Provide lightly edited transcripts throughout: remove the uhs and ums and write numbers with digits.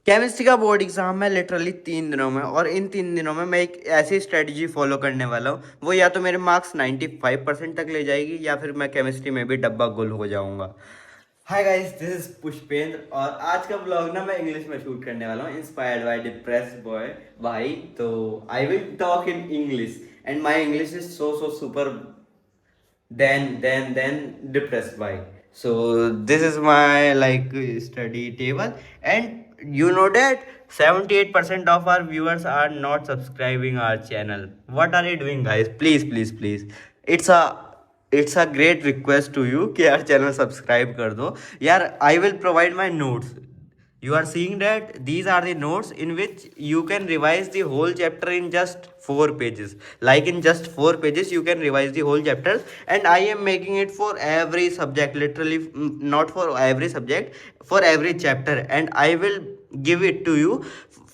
Chemistry का board exam है literally 3 दिनों में, और इन 3 दिनों में मैं एक ऐसी स्ट्रेटजी फॉलो करने वाला हूँ, वो या तो मेरे मार्क्स 95% तक ले जाएगी, या फिर मैं केमिस्ट्री में भी डब्बा गुल हो जाऊंगा। Hi guys, this is Pushpendra, और आज का ब्लॉग ना मैं इंग्लिश में शूट करने वाला हूँ, इंस्पायर्ड बाय डिप्रेस्ड बॉय भाई। तो आई will talk in English, and my English is so so super then depressed by. So this is my like study table, and you know that 78% of our viewers are not subscribing our channel. What are you doing, guys? Please, please, please, it's a it's a great request to you कि यार channel subscribe कर दो यार। I will provide my notes. You are seeing that these are the notes in which you can revise the whole chapter in just 4 pages. Like in just 4 pages you can revise the whole chapters, and I am making it for every subject, literally not for every subject, for every chapter, and I will give it to you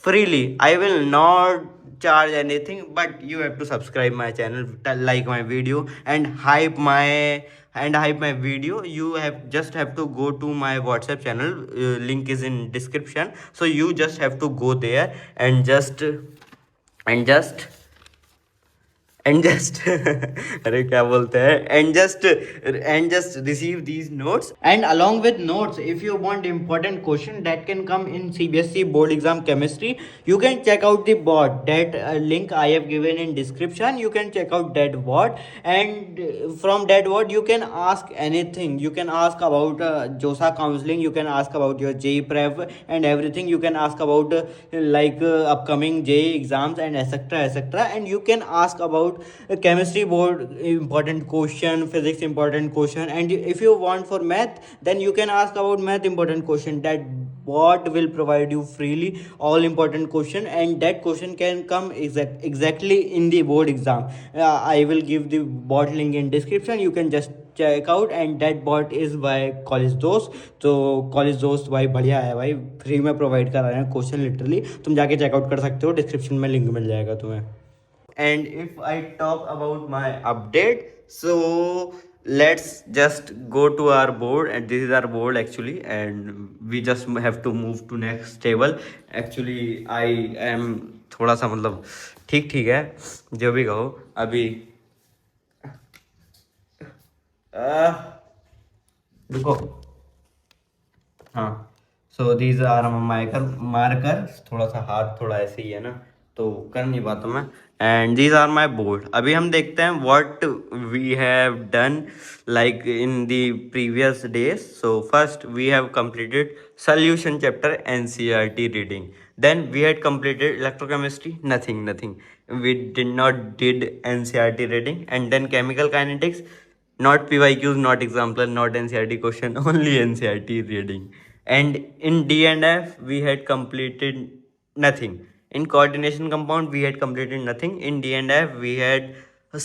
freely. I will not charge anything, but you have to subscribe my channel, like my video, and hype my video. You have to go to my WhatsApp channel, link is in description, so you just have to go there and just and just अरे क्या बोलते हैं, and just receive these notes. And along with notes, if you want important question that can come in CBSE board exam chemistry, you can check out the board. That link I have given in description. You can check out that board, and from that board you can ask anything. You can ask about JOSA counseling, you can ask about your JEE prep and everything. You can ask about upcoming JEE exams and etc etc, and you can ask about chemistry board important question, physics important question, and if you want for math, then you can ask about math important question. That bot will provide you freely all important question, and that question can come exactly in the board exam. I will give the bot link in description. You can just check out, and that bot is by college दोस्त। तो college दोस्त भाई बढ़िया है भाई, free में provide करा रहे हैं क्वेश्चन, लिटरली तुम जाके चेकआउट कर सकते हो, डिस्क्रिप्शन में लिंक मिल जाएगा तुम्हें। And if I talk about my update, so let's just go to our board, and this is our board actually, and we just have to move to next table. Actually I am थोड़ा सा मतलब ठीक ठीक है, जो भी कहो अभी। रुको, हाँ। So these are marker marker, थोड़ा सा हाथ थोड़ा ऐसे ही है ना, तो कर नहीं पाता मैं। And these are my board. अभी हम देखते हैं what we have done like in the previous days. So first we have completed solution chapter NCERT reading. Then we had completed electrochemistry, nothing. We did not did NCERT reading. And then chemical kinetics, not PYQs, not example, not NCERT question, only NCERT reading. And in D and F we had completed nothing. In coordination compound we had completed nothing. In D and F we had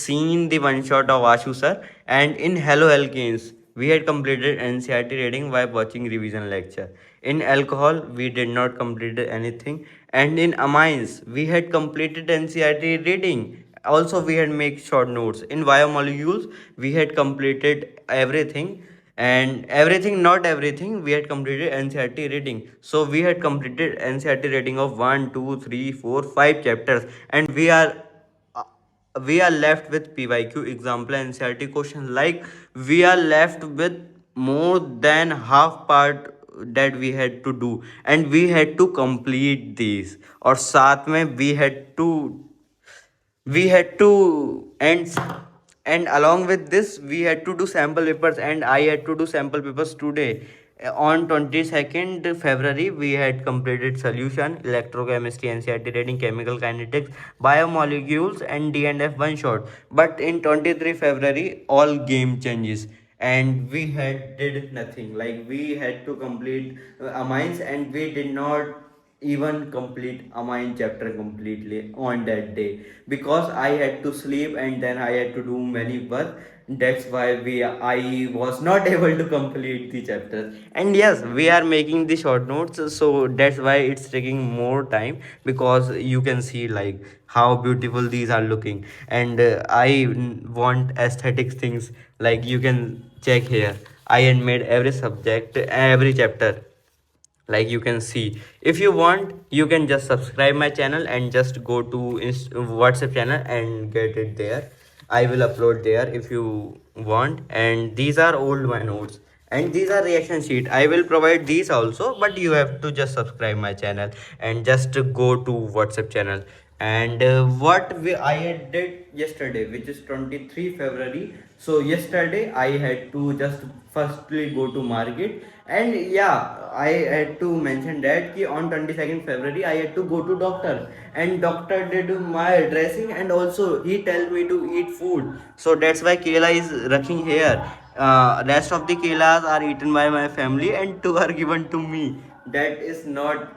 seen the one shot of Ashu sir. And in Hello Alkanes we had completed NCERT reading by watching revision lecture. In alcohol we did not complete anything. And in amines we had completed NCERT reading. Also we had make short notes. In biomolecules we had completed everything, and everything not everything we had completed NCERT reading. So we had completed NCERT reading of 1 2 3 4 5 chapters, and we are left with PYQ example NCERT question. Like we are left with more than half part that we had to do, and we had to complete these, और साथ में we had to, and along with this we had to do sample papers, and I had to do sample papers today. On 22nd February we had completed solution, electrochemistry, NCERT reading, chemical kinetics, biomolecules, and DNF one shot. But in 23 February all game changes, and we had did nothing. Like we had to complete amines, and we did not even complete amine chapter completely on that day, because I had to sleep and then I had to do many work. That's why I was not able to complete the chapters. And yes, we are making the short notes, so that's why it's taking more time, because you can see like how beautiful these are looking. And I want aesthetic things, like you can check here. I had made every subject, every chapter like you can see. If you want, you can just subscribe my channel and just go to WhatsApp channel and get it there. I will upload there if you want. And these are old my notes, and these are reaction sheet. I will provide these also, but you have to just subscribe my channel and just go to WhatsApp channel. And I had did yesterday, which is 23 February. So yesterday I had to just firstly go to market. And yeah, I had to mention that ki on 22nd February I had to go to doctor, and doctor did my dressing, and also he tell me to eat food. So that's why kela is rushing here. Rest of the kelas are eaten by my family and two are given to me. That is not,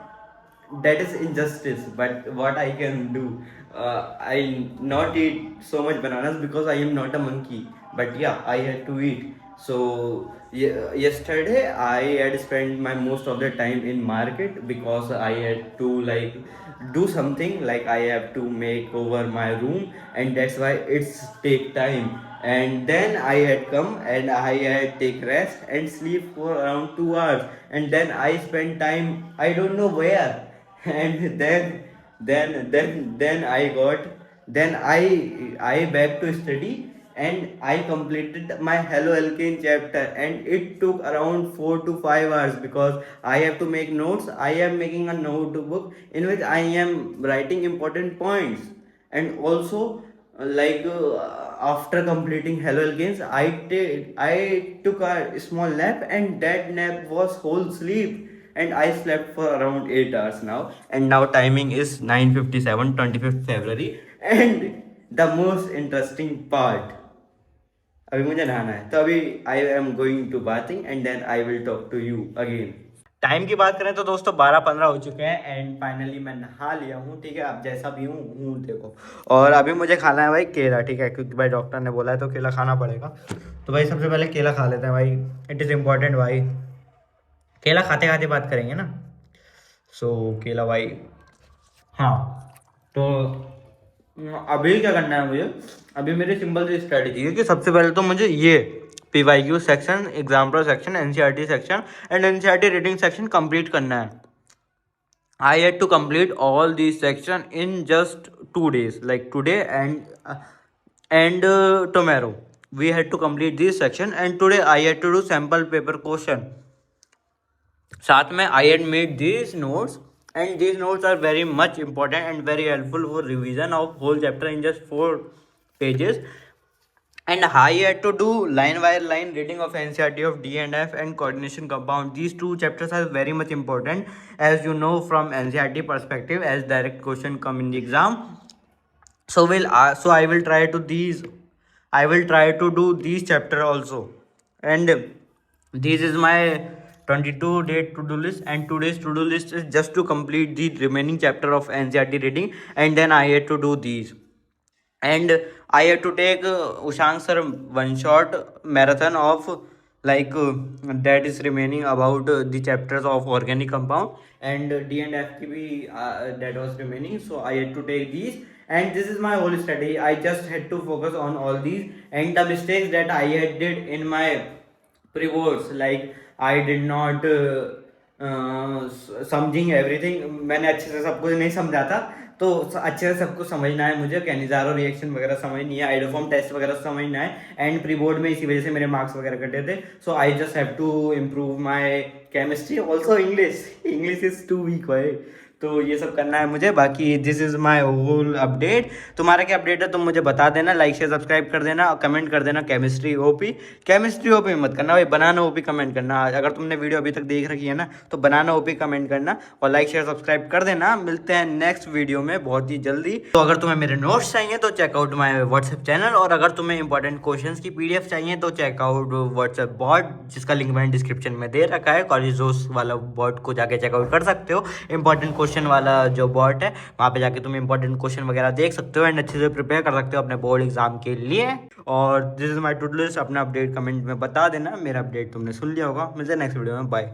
that is injustice, but what I can do, I not eat so much bananas because I am not a monkey, but yeah, I had to eat. So yesterday I had spent my most of the time in market because I had to like do something, like I have to make over my room, and that's why it's take time. And then I had come and I had take rest and sleep for around 2 hours, and then I spent time I don't know where. And then I got, then I back to study, and I completed my Hello Alkane chapter, and it took around 4 to 5 hours because I have to make notes. I am making a notebook in which I am writing important points. And also after completing Hello Games, I took a small nap, and that nap was whole sleep, and I slept for around 8 hours now. And now timing is 9:57, 25th February, and the most interesting part. अभी मुझे नहाना है, तो अभी I am going to bathing and then I will talk to you again. Time की बात करें तो दोस्तों 12:15 हो चुके हैं, एंड फाइनली मैं नहा लिया हूँ. ठीक है, अब जैसा भी हूँ देखो. और अभी मुझे खाना है भाई केला. ठीक है, क्योंकि भाई डॉक्टर ने बोला है तो केला खाना पड़ेगा. तो भाई सबसे पहले केला खा लेते हैं भाई. इट इज़ इम्पॉर्टेंट भाई. केला खाते खाते बात करेंगे ना. सो केला भाई. हाँ, तो अभी क्या करना है मुझे. अभी मेरी सिंपल सी स्ट्रेटेजी है कि सबसे पहले तो मुझे ये PYQ section, example section, NCERT section and NCERT reading section complete करना है. I had to complete all these section in just 2 days, like today and tomorrow. We had to complete this section, and today I had to do sample paper question. साथ में I had made these notes, and these notes are very much important and very helpful for revision of whole chapter in just 4 pages. And I had to do line by line reading of NCERT of D and F and coordination compound. These two chapters are very much important, as you know, from NCERT perspective, as direct question come in the exam. So I will try to do these chapter also. And this is my 22 day to-do list, and today's to-do list is just to complete the remaining chapter of NCERT reading, and then I had to do these. And I have to take Ushang sir one shot marathon of that is remaining about the chapters of organic compound, and D and F ki bhi that was remaining. So I had to take these, and this is my whole strategy. I just had to focus on all these, and the mistakes that I had did in my pre-boards, like I did not समझिंग everything. मैंने अच्छे से सब कुछ नहीं समझा था, तो अच्छे से सब कुछ समझना है मुझे. कैनिजारो रिएक्शन वगैरह समझनी है, आइडोफॉर्म टेस्ट वगैरह समझना है. एंड प्री बोर्ड में इसी वजह से मेरे मार्क्स वगैरह कटे थे. So I just have to improve my chemistry, also English is too weak भाई. तो ये सब करना है मुझे. बाकी this is my whole update. तुम्हारा क्या अपडेट है तुम मुझे बता देना. लाइक शेयर सब्सक्राइब कर देना और कमेंट कर देना केमिस्ट्री ओपी मत करना भाई, बनाना ओपी कमेंट करना. अगर तुमने वीडियो अभी तक देख रखी है ना, तो बनाना ओपी कमेंट करना और लाइक शेयर सब्सक्राइब कर देना. मिलते हैं नेक्स्ट वीडियो में बहुत ही जल्दी. तो अगर तुम्हें मेरे नोट्स चाहिए तो चेकआउट माई व्हाट्सएप चैनल, और अगर तुम्हें इंपॉर्टेंट क्वेश्चन की PDF चाहिए तो चेकआउट व्हाट्सएप बॉट, जिसका लिंक मैंने डिस्क्रिप्शन में दे रखा है. कॉलेज जोश वाला बॉट को जाके चेकआउट कर सकते हो. इंपॉर्टेंट क्वेश्चन वाला जो बॉट है, वहाँ पे जाके तुम इंपॉर्टेंट क्वेश्चन वगैरह देख सकते हो एंड अच्छे से प्रिपेयर कर सकते हो अपने बोर्ड एग्जाम के लिए. और this is my to do list. अपना अपडेट कमेंट में बता देना. मेरा अपडेट तुमने सुन लिया होगा. मिलते हैं नेक्स्ट वीडियो में. बाय.